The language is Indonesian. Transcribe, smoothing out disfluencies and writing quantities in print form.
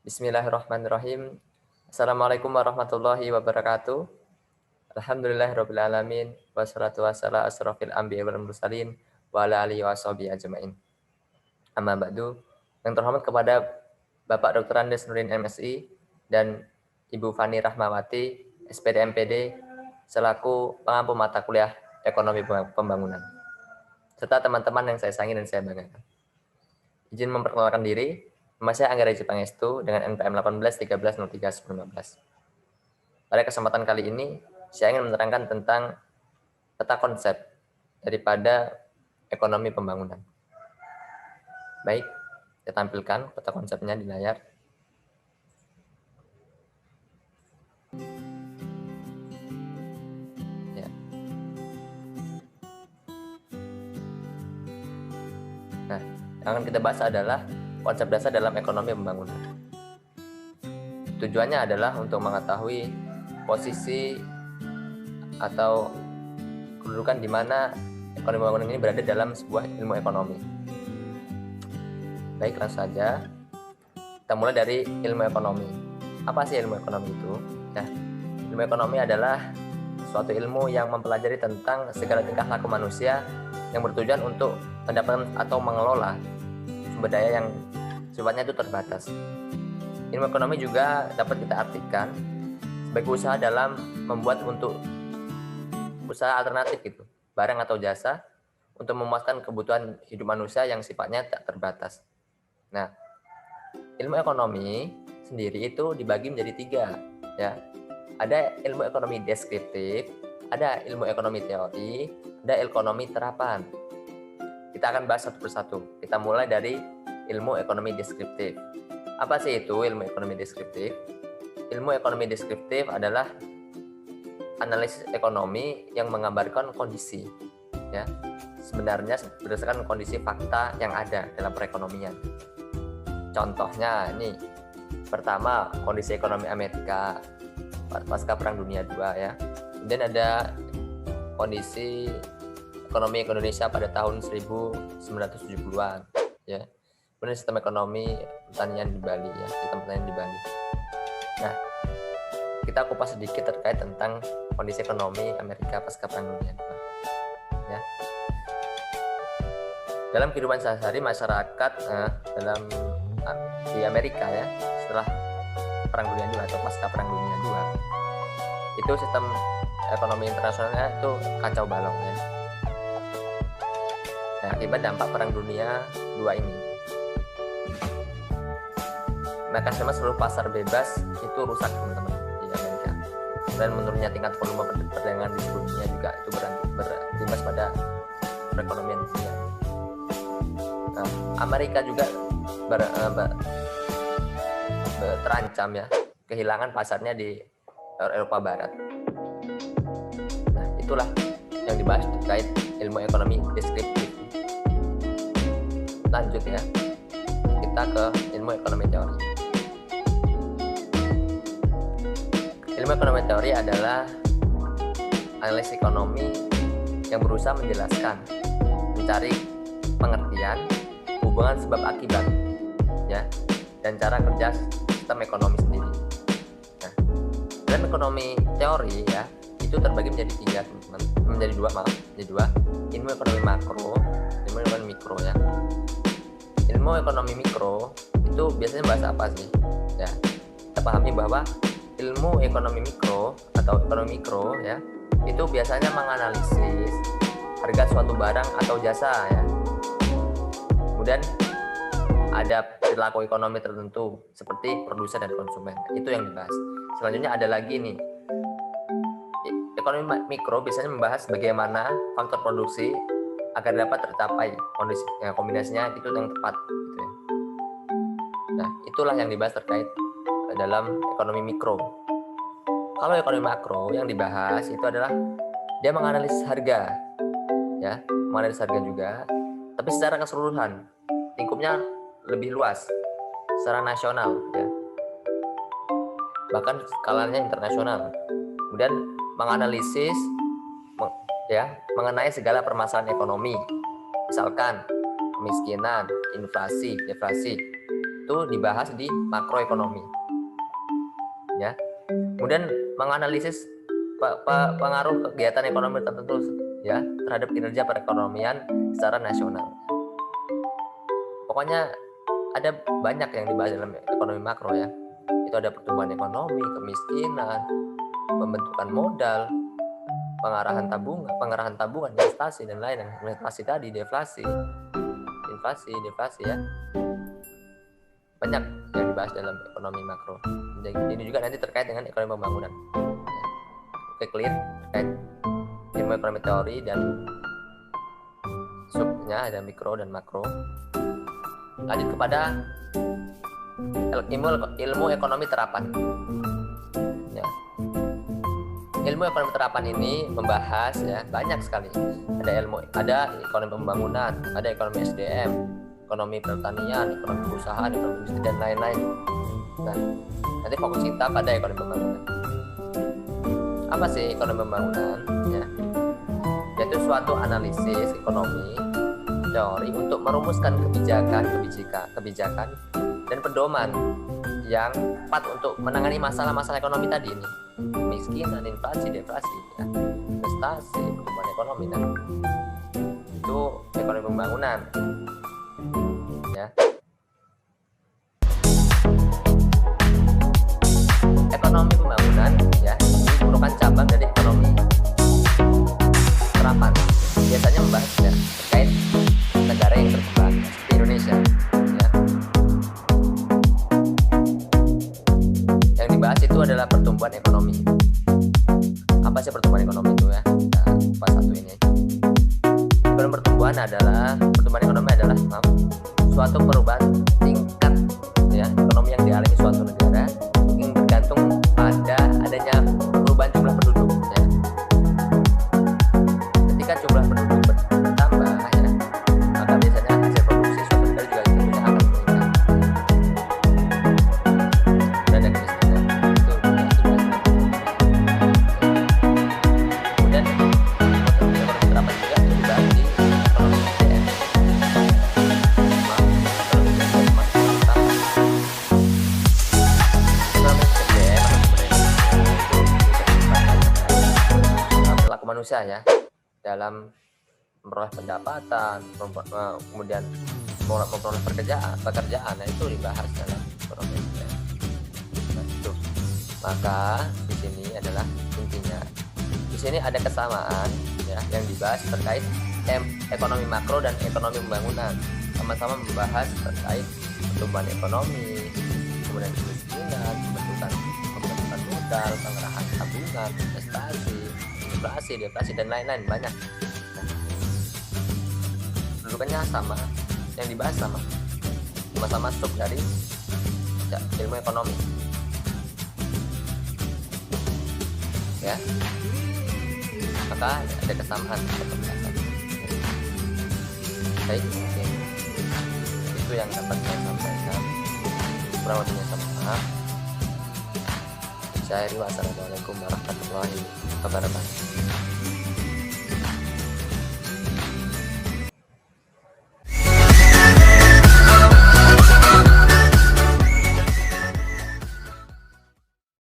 Bismillahirrahmanirrahim. Assalamualaikum warahmatullahi wabarakatuh. Alhamdulillahirabbil alamin wassalatu wassalamu asrofil anbiya'i wal mursalin wa ala alihi washabihi ajmain. Amma ba'du. Yang terhormat kepada Bapak Dr. Andes Nurin MSI dan Ibu Fani Rahmawati SPD MPD selaku pengampu mata kuliah Ekonomi Pembangunan. Serta teman-teman yang saya sayangi dan saya banggakan. Izin memperkenalkan diri. Nama saya Angga Reji Pangestu dengan NPM 18130315. Pada kesempatan kali ini, saya ingin menerangkan tentang peta konsep daripada ekonomi pembangunan. Baik, saya tampilkan peta konsepnya di layar. Ya. Nah, yang akan kita bahas adalah konsep dasar dalam ekonomi pembangunan. Tujuannya adalah untuk mengetahui posisi atau kedudukan di mana ekonomi pembangunan ini berada dalam sebuah ilmu ekonomi. Baik, langsung saja. Kita mulai dari ilmu ekonomi. Apa sih ilmu ekonomi itu? Nah, ilmu ekonomi adalah suatu ilmu yang mempelajari tentang segala tingkah laku manusia yang bertujuan untuk mendapatkan atau mengelola sumber daya yang sifatnya itu terbatas. Ilmu ekonomi juga dapat kita artikan sebagai usaha dalam membuat untuk usaha alternatif gitu, barang atau jasa untuk memuaskan kebutuhan hidup manusia yang sifatnya tak terbatas. Nah, ilmu ekonomi sendiri itu dibagi menjadi 3, ya. Ada ilmu ekonomi deskriptif, ada ilmu ekonomi teori, ada ekonomi terapan. Kita akan bahas satu persatu. Kita mulai dari ilmu ekonomi deskriptif. Apa sih itu ilmu ekonomi deskriptif? Ilmu ekonomi deskriptif adalah analisis ekonomi yang menggambarkan kondisi, ya, sebenarnya berdasarkan kondisi fakta yang ada dalam perekonomian. Contohnya ini, pertama kondisi ekonomi Amerika pasca Perang Dunia II, ya. Kemudian ada kondisi ekonomi Indonesia pada tahun 1970-an, ya. Kemudian sistem ekonomi pertanian di Bali, ya, sistem pertanian di Bali. Nah, kita kupas sedikit terkait tentang kondisi ekonomi Amerika pasca Perang Dunia II, ya. Dalam kehidupan sehari-hari masyarakat di Amerika, ya, setelah Perang Dunia II atau pasca Perang Dunia II, itu sistem ekonomi internasionalnya itu kacau balau, ya. Nah, akibat dampak Perang Dunia II ini, mekanisme seluruh pasar bebas itu rusak, teman-teman, di Amerika. Dan menurunnya tingkat volume perdagangan di seluruh dunia juga itu berimbas pada perekonomian dunia. Nah, Amerika juga terancam, ya, kehilangan pasarnya di Eropa Barat. Nah, itulah yang dibahas terkait ilmu ekonomi deskriptif. Lanjut, ya, kita ke ilmu ekonomi teori. Ilmu ekonomi teori adalah analisis ekonomi yang berusaha menjelaskan, mencari pengertian hubungan sebab akibat, ya, dan cara kerja sistem ekonomi sendiri. Nah, dalam ekonomi teori, ya, itu terbagi menjadi 3, teman-teman, menjadi dua, ilmu ekonomi makro, ilmu ekonomi mikro, ya. Ilmu ekonomi mikro itu biasanya bahas apa sih? Ya, kita pahami bahwa ilmu ekonomi mikro atau ekonomi mikro, ya, itu biasanya menganalisis harga suatu barang atau jasa, ya. Kemudian ada perilaku ekonomi tertentu seperti produsen dan konsumen. Itu yang dibahas. Selanjutnya ada lagi nih, ekonomi mikro biasanya membahas bagaimana faktor produksi agar dapat tercapai kombinasinya itu yang tepat, gitu, ya. Nah, itulah yang dibahas terkait dalam ekonomi mikro. Kalau ekonomi makro yang dibahas itu adalah dia menganalisis harga, ya, menganalisis harga juga, tapi secara keseluruhan, lingkupnya lebih luas, secara nasional, ya, bahkan skalanya internasional. Kemudian menganalisis, ya, mengenai segala permasalahan ekonomi, misalkan kemiskinan, inflasi, deflasi, itu dibahas di makroekonomi. Ya. Kemudian menganalisis pengaruh kegiatan ekonomi tertentu ya terhadap kinerja perekonomian secara nasional. Pokoknya ada banyak yang dibahas dalam ekonomi makro ya. Itu ada pertumbuhan ekonomi, kemiskinan, pembentukan modal, pengarahan tabungan, investasi dan lain-lain. Investasi tadi, deflasi, inflasi, deflasi ya. Banyak yang dibahas dalam ekonomi makro. Jadi ini juga nanti terkait dengan ekonomi pembangunan. Ya. Oke, clear terkait ilmu ekonomi teori dan subnya ada mikro dan makro. Lanjut kepada ilmu ekonomi terapan. Ya. Ilmu ekonomi terapan ini membahas ya banyak sekali. Ada ekonomi pembangunan, ada ekonomi SDM, ekonomi pertanian, ekonomi perusahaan, ekonomi industri dan lain-lain. Nah, nanti fokus kita pada ekonomi pembangunan. Apa sih ekonomi pembangunan? Ya, yaitu suatu analisis ekonomi teori untuk merumuskan kebijakan dan pedoman yang tepat untuk menangani masalah-masalah ekonomi tadi ini, kemiskinan, inflasi, deflasi, ya, investasi, pertumbuhan ekonomi, dan itu ekonomi pembangunan. Ya. Ekonomi pembangunan ya ini merupakan cabang dari ekonomi terapan. Biasanya membahas ya terkait negara yang berkembang seperti Indonesia. Ya. Yang dibahas itu adalah pertumbuhan ekonomi. Apa sih pertumbuhan ekonomi itu ya? Kita bahas satu ini. Pertumbuhan ekonomi adalah suatu perubahan tingkat ya ekonomi yang dialami suatu negara yang bergantung pada adanya perubahan jumlah penduduk ya. Ketika jumlah penduduk bertambah ya, maka biasanya hasil produksi suatu negara juga tentunya akan meningkat. Dan ada kemiskinan itu yang dibahas. Kemudian ekonomi terapan juga dibahas di ekonomi SDM. Manusia ya dalam memperoleh pendapatan, kemudian memperoleh pekerjaan, nah itu dibahas dalam ekonomi SDM. Nah, itu. Maka di sini adalah intinya. Di sini ada kesamaan ya yang dibahas terkait ekonomi makro dan ekonomi pembangunan. Sama-sama membahas terkait pertumbuhan ekonomi, kemudian kemiskinan, pembentukan modal, pengerahan tabungan, investasi, inflasi, deflasi dan lain-lain banyak. Nah, kedudukannya sama, yang dibahas sama sub dari ya, ilmu ekonomi. Ya, maka ada kesamaan pembahasan. Baik, mungkin itu yang dapat saya sampaikan. Kurang lebihnya maaf. Wassalamualaikum warahmatullahi wabarakatuh.